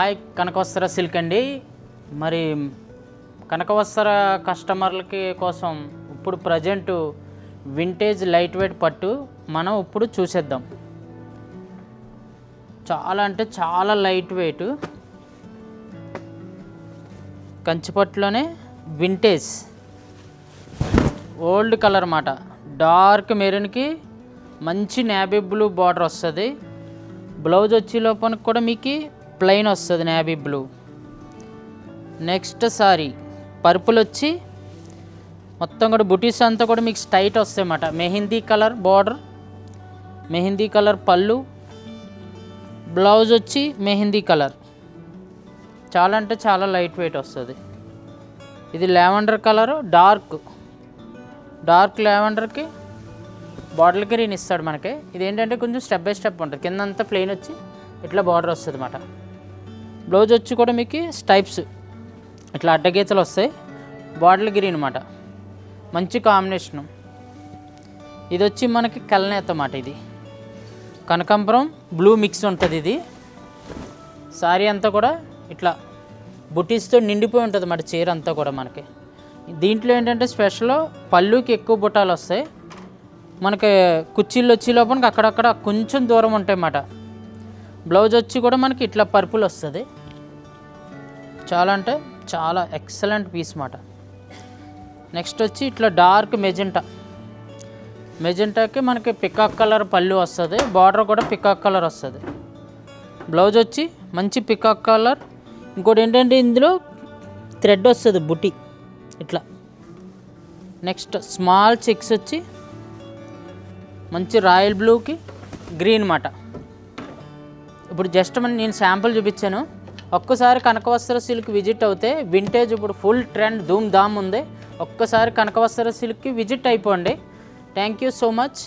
Hi కనకవస్త్ర silk అండి. మరి కనకవస్త్ర కస్టమర్లకి కోసం ఇప్పుడు ప్రజెంట్ వింటేజ్ లైట్ వెయిట్ పట్టు మనం ఇప్పుడు చూసేద్దాం. చాలా అంటే చాలా లైట్ వెయిట్ కంచిపట్టులోనే వింటేజ్ ఓల్డ్ కలర్ అన్నమాట. డార్క్ మెరూన్కి మంచి నేవీ బ్లూ బార్డర్ వస్తుంది. బ్లౌజ్ వచ్చే లోపల కూడా మీకు ప్లెయిన్ వస్తుంది navy blue. Next sari purple వచ్చి మొత్తం కూడా బుటీస్ అంతా కూడా మీకు స్ట్రైట్ వస్తాయి అన్నమాట. Mehndi colour border, mehndi colour పళ్ళు, బ్లౌజ్ వచ్చి మెహందీ కలర్. చాలా అంటే చాలా లైట్ వెయిట్ వస్తుంది. ఇది లావెండర్ కలరు, డార్క్ లావెండర్కి బార్డర్ గ్రీన్ ఇస్తాడు మనకి. ఇది ఏంటంటే కొంచెం స్టెప్ బై స్టెప్ ఉంటుంది. కింద అంతా ప్లెయిన్ వచ్చి ఇట్లా బార్డర్ వస్తుంది అన్నమాట. బ్లౌజ్ వచ్చి కూడా మీకు స్టైప్స్ ఇట్లా అడ్డగీతలు వస్తాయి. బార్డర్ గ్రీన్ అన్నమాట, మంచి కాంబినేషను. ఇది వచ్చి మనకి కల్నేత అన్నమాట. ఇది కనకాంబరం బ్లూ మిక్స్ ఉంటుంది. ఇది సారీ అంతా కూడా ఇట్లా బుటీస్తో నిండిపోయి ఉంటుంది అన్నమాట. చీర అంతా కూడా మనకి దీంట్లో ఏంటంటే స్పెషల్ పళ్ళుకి ఎక్కువ బుట్టాలు వస్తాయి. మనకి కుర్చీలు వచ్చే లోపలికి అక్కడక్కడ కొంచెం దూరం ఉంటాయి అన్నమాట. బ్లౌజ్ వచ్చి కూడా మనకి ఇట్లా పర్పుల్ వస్తుంది. చాలా అంటే చాలా ఎక్సలెంట్ పీస్ అన్నమాట. నెక్స్ట్ వచ్చి ఇట్లా డార్క్ మెజెంటాకి మనకి పికాక్ కలర్ పళ్ళు వస్తుంది. బార్డర్ కూడా పికాక్ కలర్ వస్తుంది. బ్లౌజ్ వచ్చి మంచి పికాక్ కలర్. ఇంకోటి ఏంటంటే ఇందులో థ్రెడ్ వస్తుంది బుటీ ఇట్లా. నెక్స్ట్ స్మాల్ చెక్స్ వచ్చి మంచి రాయల్ బ్లూకి గ్రీన్ అన్నమాట. ఇప్పుడు జస్ట్ నేను శాంపుల్ చూపించాను. ఒక్కసారి కనకవస్త్ర సిల్క్ విజిట్ అవుతే వింటేజ్ ఇప్పుడు ఫుల్ ట్రెండ్ ధూమ్ ధామ్ ఉంది. ఒక్కసారి కనకవస్త్ర సిల్క్కి విజిట్ అయిపోండి. Thank you so much.